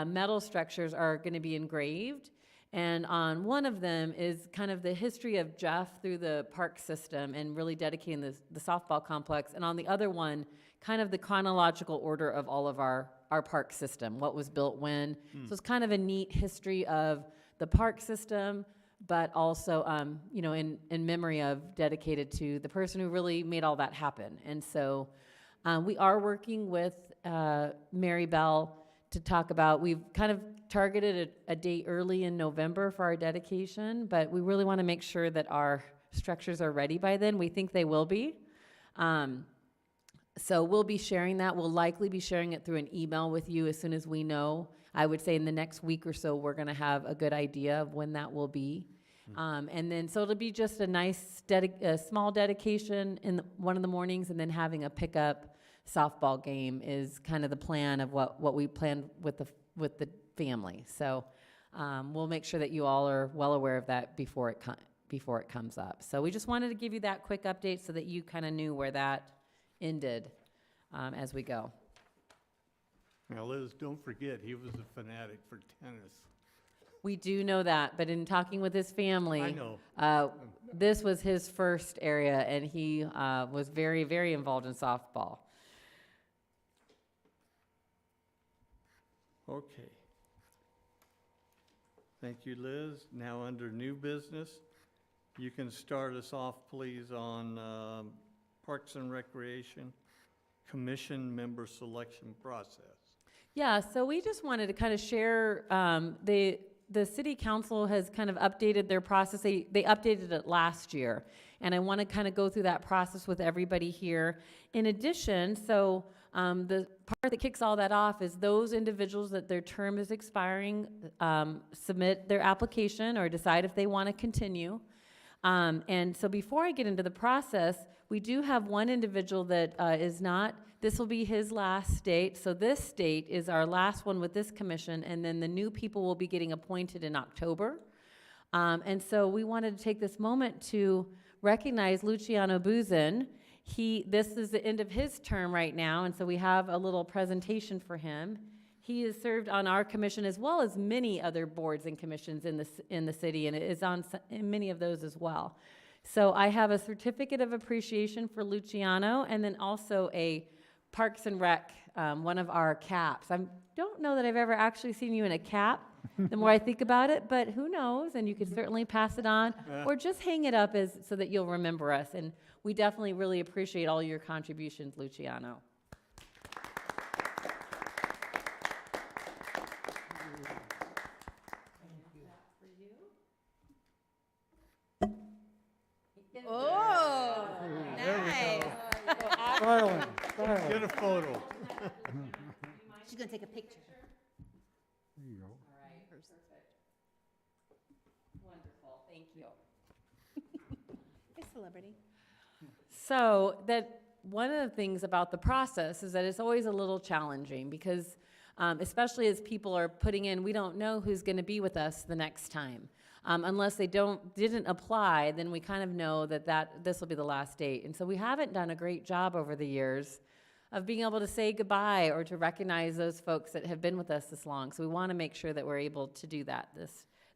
metal structures are going to be engraved. And on one of them is kind of the history of Jeff through the park system and really dedicating the softball complex. And on the other one, kind of the chronological order of all of our park system, what was built when. So it's kind of a neat history of the park system, but also, in memory of, dedicated to the person who really made all that happen. And so we are working with Mary Bell to talk about, we've kind of targeted a date early in November for our dedication, but we really want to make sure that our structures are ready by then. We think they will be. So we'll be sharing that. We'll likely be sharing it through an email with you as soon as we know. I would say in the next week or so, we're going to have a good idea of when that will be. And then, so it'll be just a nice, small dedication in one of the mornings, and then having a pickup softball game is kind of the plan of what we planned with the family. So we'll make sure that you all are well aware of that before it comes up. So we just wanted to give you that quick update so that you kind of knew where that ended as we go. Now, Liz, don't forget, he was a fanatic for tennis. We do know that, but in talking with his family, I know. this was his first area, and he was very, very involved in softball. Okay. Thank you, Liz. Now, under new business, you can start us off, please, on Parks and Recreation Commission member selection process. Yeah, so we just wanted to kind of share, the city council has kind of updated their process. They updated it last year, and I want to kind of go through that process with everybody here. In addition, so the part that kicks all that off is those individuals that their term is expiring submit their application or decide if they want to continue. And so before I get into the process, we do have one individual that is not, this will be his last date. So this date is our last one with this commission, and then the new people will be getting appointed in October. And so we wanted to take this moment to recognize Luciano Buzin. This is the end of his term right now, and so we have a little presentation for him. He has served on our commission as well as many other boards and commissions in the city, and is on many of those as well. So I have a certificate of appreciation for Luciano, and then also a Parks and Rec, one of our caps. I don't know that I've ever actually seen you in a cap, the more I think about it, but who knows? And you could certainly pass it on, or just hang it up so that you'll remember us. And we definitely really appreciate all your contributions, Luciano. Oh, There we nice. Styling, styling. Get a photo. She's gonna take a picture. There you go. Wonderful, thank you. It's celebrity. So that one of the things about the process is that it's always a little challenging because especially as people are putting in, we don't know who's going to be with us the next time. Unless they didn't apply, then we kind of know that this will be the last date. And so we haven't done a great job over the years of being able to say goodbye or to recognize those folks that have been with us this long. So we want to make sure that we're able to do that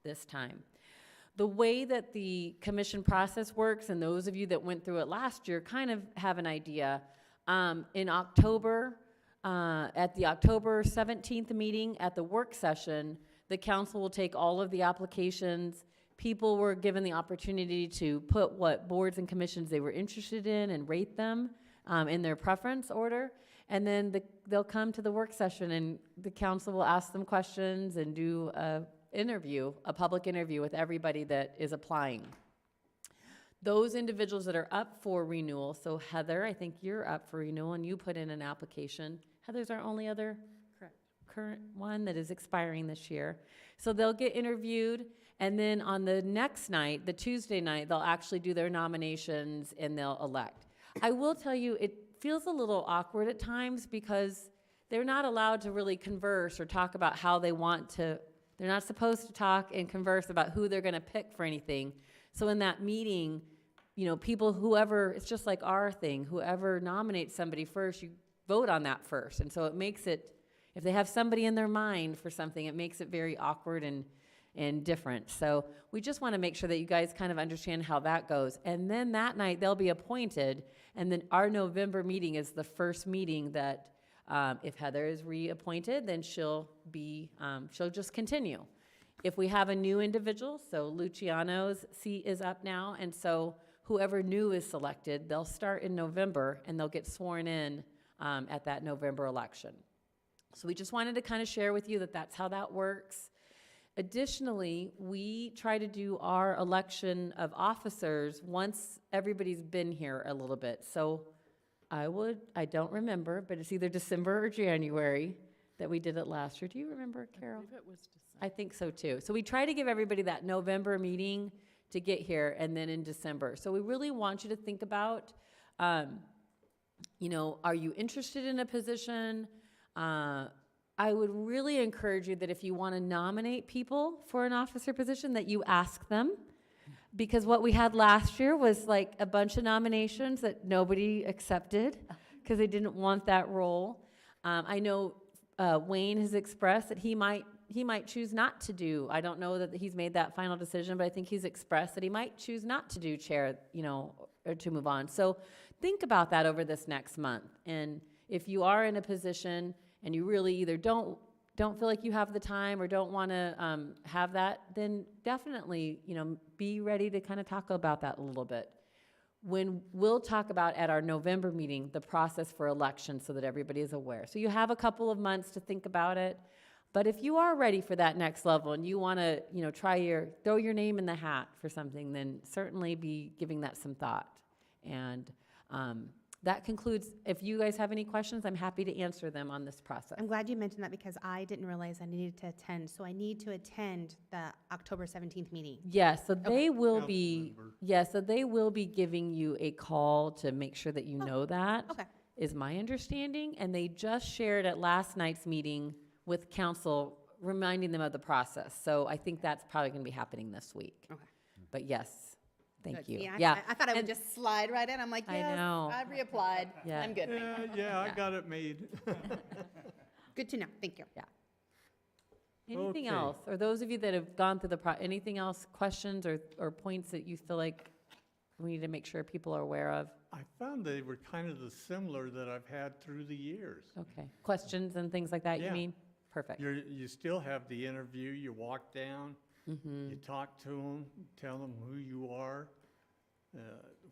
this time. The way that the commission process works, and those of you that went through it last year kind of have an idea. In October, at the October 17th meeting at the work session, the council will take all of the applications. People were given the opportunity to put what boards and commissions they were interested in and rate them in their preference order. And then they'll come to the work session and the council will ask them questions and do a public interview with everybody that is applying. Those individuals that are up for renewal, so Heather, I think you're up for renewal and you put in an application. Heather's our only other current one that is expiring this year. So they'll get interviewed, and then on the next night, the Tuesday night, they'll actually do their nominations and they'll elect. I will tell you, it feels a little awkward at times because they're not allowed to really converse or talk about how they want to. They're not supposed to talk and converse about who they're going to pick for anything. So in that meeting, whoever, it's just like our thing, whoever nominates somebody first, you vote on that first. And so it makes it, if they have somebody in their mind for something, it makes it very awkward and different. So we just want to make sure that you guys kind of understand how that goes. And then that night they'll be appointed. And then our November meeting is the first meeting that if Heather is reappointed, then she'll just continue. If we have a new individual, so Luciano's seat is up now, and so whoever new is selected, they'll start in November and they'll get sworn in at that November election. So we just wanted to kind of share with you that that's how that works. Additionally, we try to do our election of officers once everybody's been here a little bit. So I don't remember, but it's either December or January that we did it last year. Do you remember, Carol? I believe it was December. I think so too. So we try to give everybody that November meeting to get here, and then in December. So we really want you to think about, are you interested in a position? I would really encourage you that if you want to nominate people for an officer position, that you ask them. Because what we had last year was like a bunch of nominations that nobody accepted because they didn't want that role. I know Wayne has expressed that he might choose not to do. I don't know that he's made that final decision, but I think he's expressed that he might choose not to do chair, or to move on. So think about that over this next month. And if you are in a position and you really either don't feel like you have the time or don't want to have that, then definitely, be ready to kind of talk about that a little bit. When we'll talk about at our November meeting, the process for election so that everybody is aware. So you have a couple of months to think about it. But if you are ready for that next level and you want to, throw your name in the hat for something, then certainly be giving that some thought. And that concludes. If you guys have any questions, I'm happy to answer them on this process. I'm glad you mentioned that because I didn't realize I needed to attend. So I need to attend the October 17th meeting. Yes, so they will be, so they will be giving you a call to make sure that you know that. Okay. Is my understanding. And they just shared at last night's meeting with council, reminding them of the process. So I think that's probably going to be happening this week. Okay. But yes, thank Good. you. See, Yeah. I thought I would And- just slide right in. I'm like, I yes, know. I've reapplied. Yeah. I'm good. Yeah, I got it made. Good to know. Thank you. Anything Okay. else? Or those of you that have gone through anything else, questions or points that you feel like we need to make sure people are aware of? I found they were kind of the similar that I've had through the years. Okay. Questions and things like that, you Yeah. mean? Perfect. You still have the interview, you walk down, Mm-hmm. you talk to them, tell them who you are.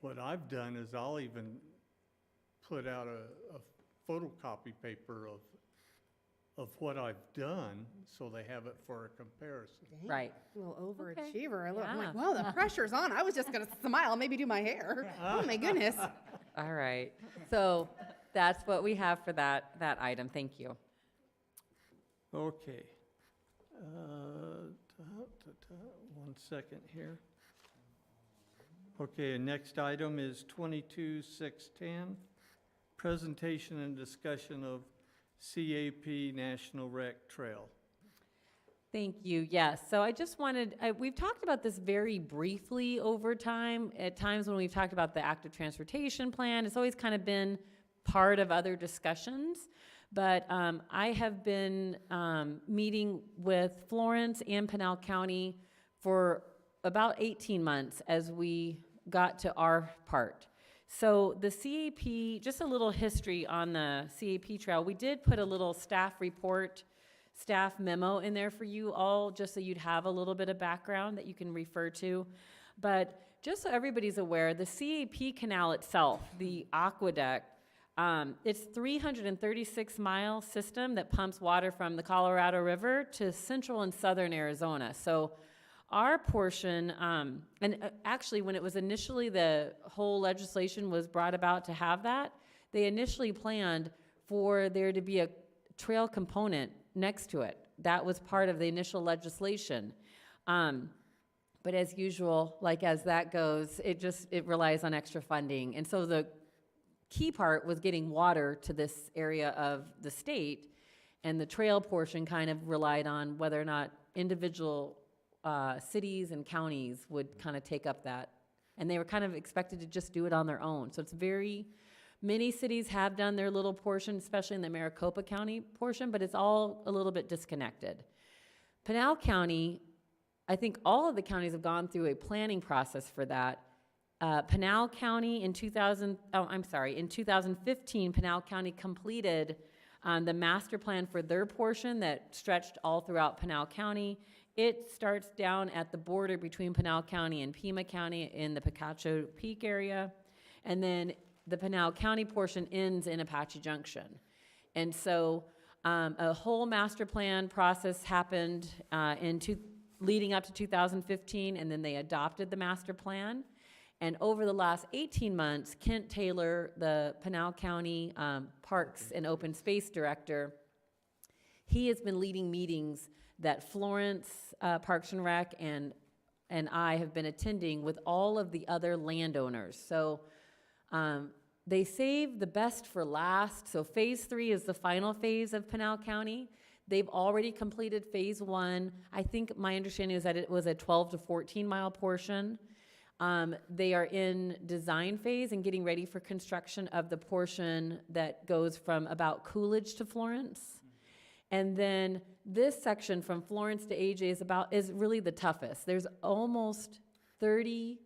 What I've done is I'll even put out a photocopy paper of what I've done, so they have it for a comparison. Dang, Right. a little Okay. overachiever. I'm Yeah. like, well, the pressure's on. I was just gonna smile, maybe do my hair. Oh, my goodness. All right. So that's what we have for that item. Thank you. Okay. 1 second here. Okay, next item is 22-610, presentation and discussion of CAP National Rec Trail. Thank you. Yes. So I just wanted, we've talked about this very briefly over time. At times when we've talked about the active transportation plan, it's always kind of been part of other discussions. But I have been meeting with Florence and Pinal County for about 18 months as we got to our part. So the CAP, just a little history on the CAP trail. We did put a little staff report, staff memo in there for you all, just so you'd have a little bit of background that you can refer to. But just so everybody's aware, the CAP canal itself, the aqueduct, it's 336-mile system that pumps water from the Colorado River to central and southern Arizona. So our portion, actually when it was initially, the whole legislation was brought about to have that, they initially planned for there to be a trail component next to it. That was part of the initial legislation. But as usual, like as that goes, it relies on extra funding. And so the key part was getting water to this area of the state, and the trail portion kind of relied on whether or not individual cities and counties would kind of take up that. And they were kind of expected to just do it on their own. So many cities have done their little portion, especially in the Maricopa County portion, but it's all a little bit disconnected. Pinal County, I think all of the counties have gone through a planning process for that. Pinal County in 2015, Pinal County completed the master plan for their portion that stretched all throughout Pinal County. It starts down at the border between Pinal County and Pima County in the Picacho Peak area, and then the Pinal County portion ends in Apache Junction. And so a whole master plan process happened leading up to 2015, and then they adopted the master plan. And over the last 18 months, Kent Taylor, the Pinal County Parks and Open Space Director, he has been leading meetings that Florence Parks and Rec and I have been attending with all of the other landowners. So they save the best for last. So phase 3 is the final phase of Pinal County. They've already completed phase 1. I think my understanding is that it was a 12 to 14 mile portion. They are in design phase and getting ready for construction of the portion that goes from about Coolidge to Florence. And then this section from Florence to AJ is really the toughest. There's almost 30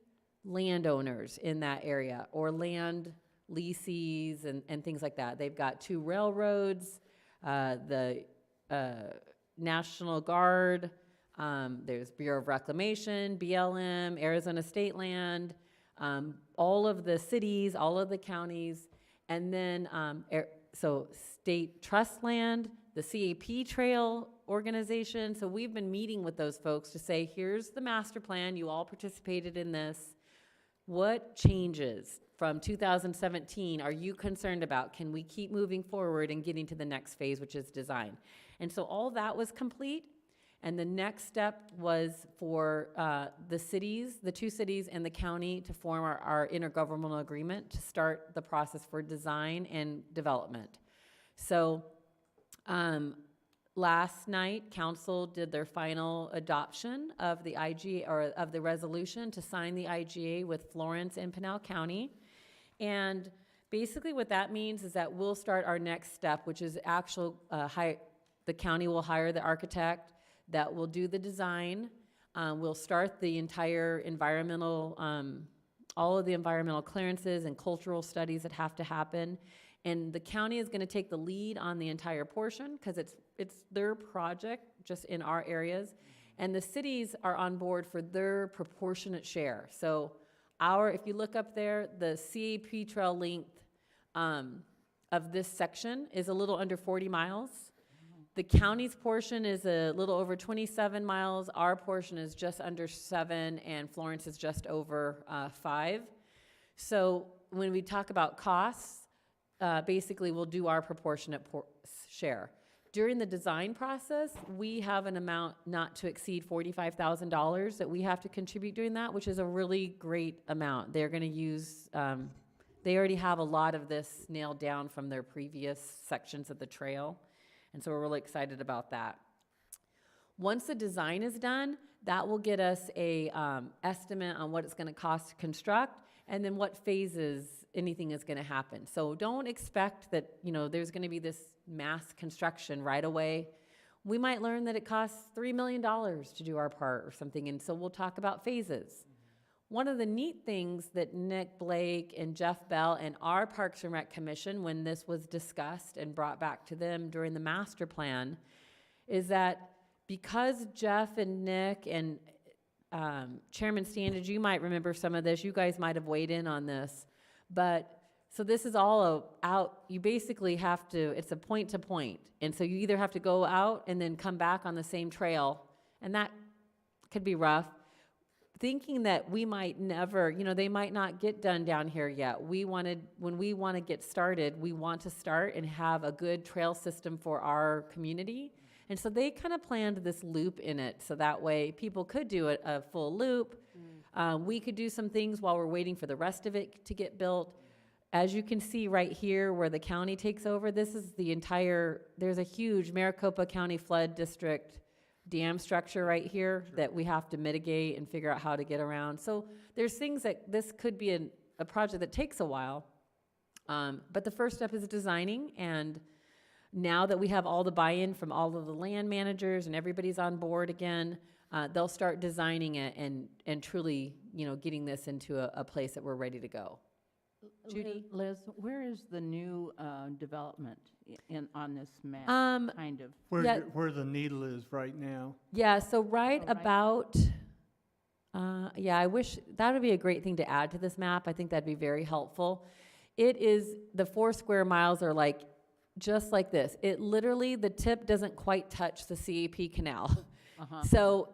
landowners in that area, or land leases and things like that. They've got 2 railroads, the National Guard, there's Bureau of Reclamation, BLM, Arizona State Land, all of the cities, all of the counties, and then so state trust land, the CAP Trail organization. So we've been meeting with those folks to say, here's the master plan, you all participated in this. What changes from 2017 are you concerned about? Can we keep moving forward and getting to the next phase, which is design? And so all that was complete. And the next step was for the cities, the 2 cities and the county, to form our intergovernmental agreement to start the process for design and development. So last night, council did their final adoption of the IGA, or of the resolution to sign the IGA with Florence and Pinal County. And basically what that means is that we'll start our next step, which is the county will hire the architect that will do the design. We'll start the entire environmental all of the environmental clearances and cultural studies that have to happen. And the county is gonna take the lead on the entire portion, because it's their project, just in our areas. And the cities are on board for their proportionate share. So if you look up there, the CAP trail length of this section is a little under 40 miles. The county's portion is a little over 27 miles. Our portion is just under 7, and Florence is just over 5. So when we talk about costs, basically we'll do our proportionate share. During the design process, we have an amount not to exceed $45,000 that we have to contribute doing that, which is a really great amount. They're gonna use, they already have a lot of this nailed down from their previous sections of the trail. And so we're really excited about that. Once the design is done, that will get us a estimate on what it's gonna cost to construct, and then what phases anything is gonna happen. So don't expect that, there's gonna be this mass construction right away. We might learn that it costs $3 million to do our part or something, and so we'll talk about phases. One of the neat things that Nick Blake and Jeff Bell and our Parks and Rec Commission, when this was discussed and brought back to them during the master plan, is that because Jeff and Nick and Chairman Standage, you might remember some of this, you guys might have weighed in on this, but so this is all out, you basically have to, it's a point to point, and so you either have to go out and then come back on the same trail, and that could be rough. Thinking that we might never, they might not get done down here yet. When we want to get started, we want to start and have a good trail system for our community. And so they kind of planned this loop in it, so that way people could do a full loop. We could do some things while we're waiting for the rest of it to get built. As you can see right here where the county takes over, this is there's a huge Maricopa County Flood District dam structure right here that we have to mitigate and figure out how to get around. So there's things that this could be a project that takes a while. But the first step is designing, and now that we have all the buy-in from all of the land managers and everybody's on board again, they'll start designing it and truly, getting this into a place that we're ready to go. Judy? Liz, where is the new development on this map, kind of? Where the needle is right now. Yeah, so right right. about, I wish, that would be a great thing to add to this map. I think that'd be very helpful. It is, the 4 square miles are like, just like this. It literally, the tip doesn't quite touch the CAP canal. So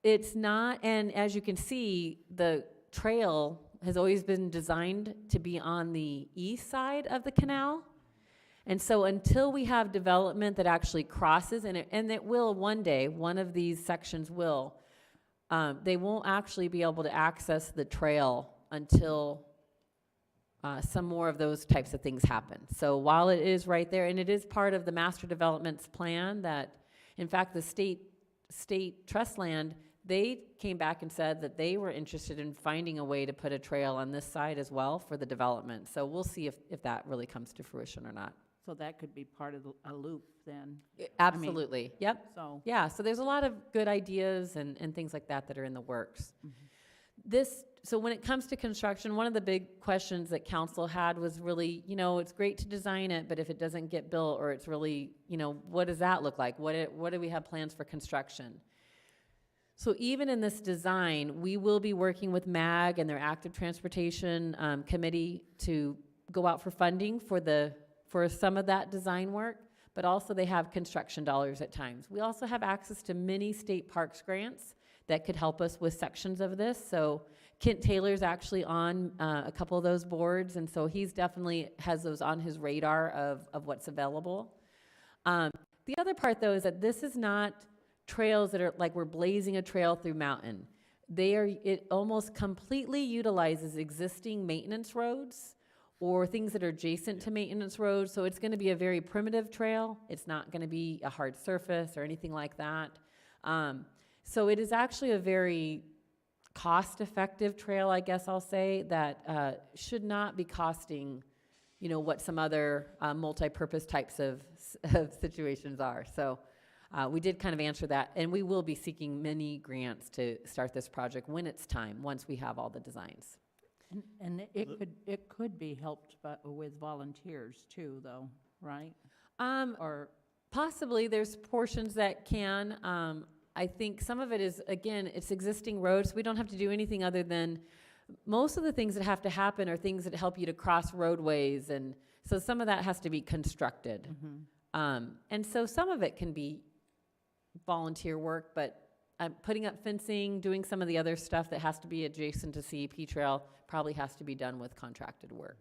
it's not, and as you can see, the trail has always been designed to be on the east side of the canal. And so until we have development that actually crosses, and it will one day, one of these sections will, they won't actually be able to access the trail until some more of those types of things happen. So while it is right there, and it is part of the master development's plan that, in fact, the state trust land, they came back and said that they were interested in finding a way to put a trail on this side as well for the development. So we'll see if that really comes to fruition or not. So that could be part of a loop then? Absolutely, yep. So Yeah, so there's a lot of good ideas and things like that are in the works. So when it comes to construction, one of the big questions that council had was really, it's great to design it, but if it doesn't get built, or it's really, what does that look like? What do we have plans for construction? So even in this design, we will be working with MAG and their active transportation committee to go out for funding for some of that design work, but also they have construction dollars at times. We also have access to many state parks grants that could help us with sections of this. So Kent Taylor's actually on a couple of those boards, and so he's definitely has those on his radar of what's available. The other part, though, is that this is not trails that are like we're blazing a trail through mountain. It almost completely utilizes existing maintenance roads or things that are adjacent to maintenance roads. So it's going to be a very primitive trail. It's not going to be a hard surface or anything like that. So it is actually a very cost-effective trail, I guess I'll say, that should not be costing, what some other multi-purpose types of situations are. So we did kind of answer that, and we will be seeking many grants to start this project when it's time, once we have all the designs. And it could be helped with volunteers too, though, right? Or, Possibly, there's portions that can. I think some of it is, again, it's existing roads. We don't have to do anything other than, most of the things that have to happen are things that help you to cross roadways, and so some of that has to be constructed. And so some of it can be volunteer work, but putting up fencing, doing some of the other stuff that has to be adjacent to CEP Trail probably has to be done with contracted work.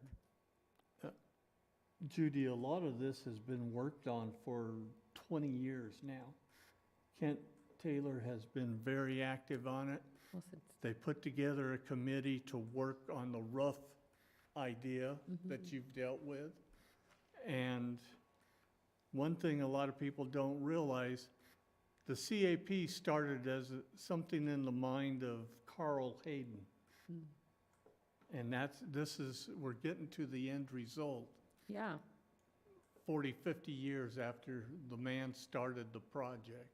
Judy, a lot of this has been worked on for 20 years now. Kent Taylor has been very active on it. Well, since- They put together a committee to work on the rough idea that you've dealt with. And one thing a lot of people don't realize, the CAP started as something in the mind of Carl Hayden. And we're getting to the end result. Yeah. 40, 50 years after the man started the project.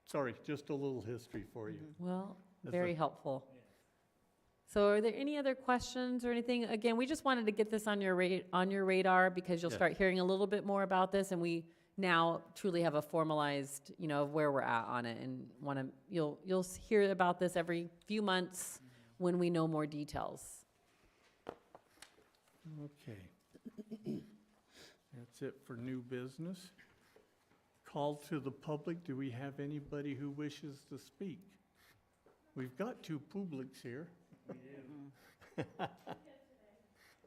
Sorry, just a little history for you. Well, That's very a- helpful. So are there any other questions or anything? Again, we just wanted to get this on your radar because you'll Yeah. start hearing a little bit more about this, and we now truly have a formalized, of where we're at on it, and you'll hear about this every few months when we know more details. Okay. That's it for new business. Call to the public. Do we have anybody who wishes to speak? We've got two publics here.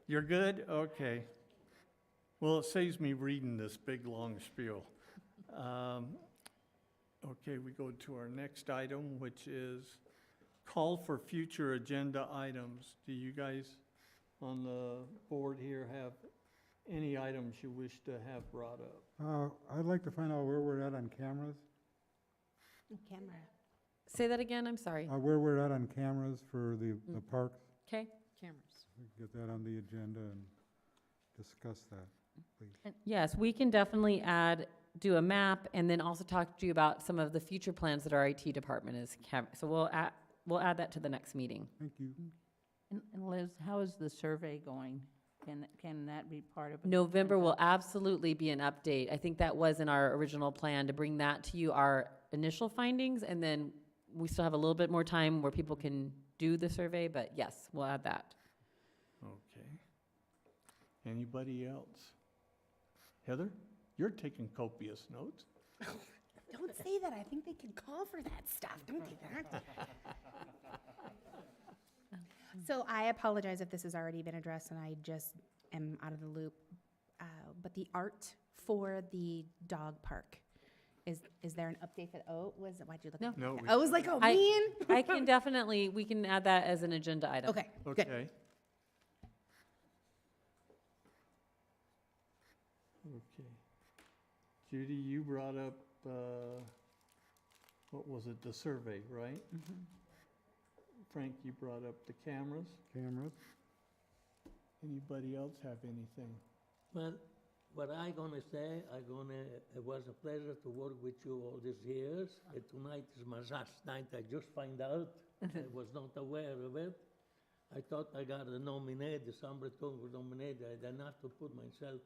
You're good? Okay. Well, it saves me reading this big, long spiel. Okay, we go to our next item, which is call for future agenda items. Do you guys on the board here have any items you wish to have brought up? I'd like to find out where we're at on cameras, Camera. Say that again, I'm sorry. where we're at on cameras for the parks. Okay? Cameras. We can get that on the agenda and discuss that, please. Yes, we can definitely do a map, and then also talk to you about some of the future plans that our IT department is so we'll add that to the next meeting. Thank you. and Liz, how is the survey going? Can that be part of it? November will absolutely be an update. I think that was in our original plan, to bring that to you, our initial findings, and then we still have a little bit more time where people can do the survey, but yes, we'll add that. Okay. Anybody else? Heather, you're taking copious notes. Don't say that. I think they can call for that stuff. Don't do that. So I apologize if this has already been addressed and I just am out of the loop. But the art for the dog park, is there an update that, why'd you look? No. No, I was like, I- man. I can definitely, we can add that as an agenda item. Okay, good. Okay. Okay. Judy, you brought up, what was it, the survey, right? Frank, you brought up the cameras. Cameras? Anybody else have anything? Well, what I gonna say, it was a pleasure to work with you all these years. Tonight is my last night. I just find out. I was not aware of it. I thought I got nominated, somebody told me nominated. I didn't have to put myself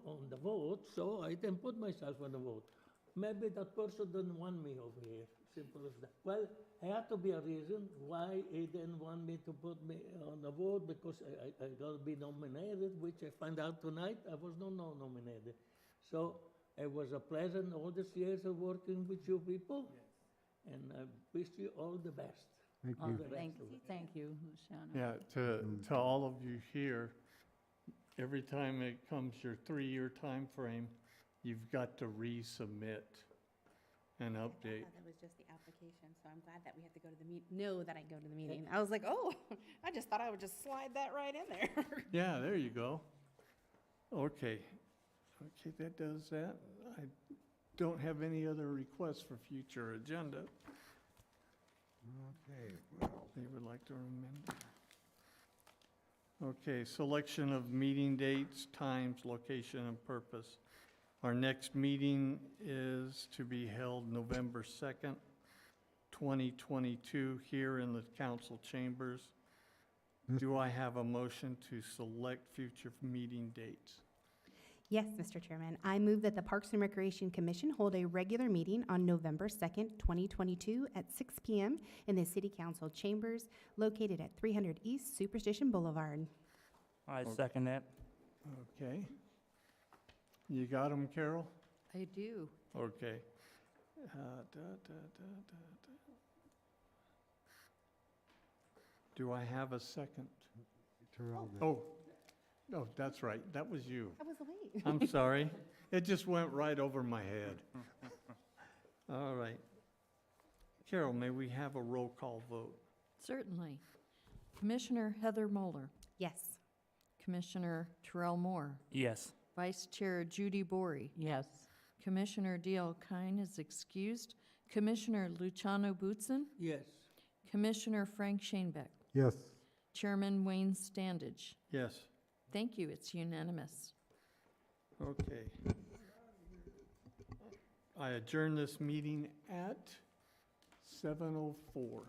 on the vote, so I didn't put myself on the vote. Maybe that person didn't want me over here, simple as that. Well, it had to be a reason why he didn't want me to put me on the vote, because I gotta be nominated, which I found out tonight, I was not nominated. So it was a pleasure all these years of working with you people, and I wish you all the best. Thank Oh, you. thank you, Luciano. Yeah, to all of you here, every time it comes your 3-year time frame, you've got to resubmit an update. That was just the application, so I'm glad that we have to go to the know that I go to the meeting. I was like, oh, I just thought I would just slide that right in there. Yeah, there you go. Okay. Okay, that does that. I don't have any other requests for future agenda. Okay, well, They would like to amend. Okay, selection of meeting dates, times, location, and purpose. Our next meeting is to be held November 2nd, 2022 here in the council chambers. Do I have a motion to select future meeting dates? Yes, Mr. Chairman. I move that the Parks and Recreation Commission hold a regular meeting on November 2nd, 2022 at 6 p.m. in the City Council chambers located at 300 East Superstition Boulevard. I second that. Okay. You got them, Carol? I do. Okay. Do I have a second? Terrell did. Oh, no, that's right. That was you. I was late. I'm sorry. It just went right over my head. All right. Carol, may we have a roll call vote? Certainly. Commissioner Heather Moeller, Yes. Commissioner Terrell Moore, Yes. Vice Chair Judy Bory, Yes. Commissioner D.L. Kine is excused, Commissioner Luciano Bootson, Yes. Commissioner Frank Shanebeck, Yes. Chairman Wayne Standage. Yes. Thank you, it's unanimous. Okay. I adjourn this meeting at 7:04.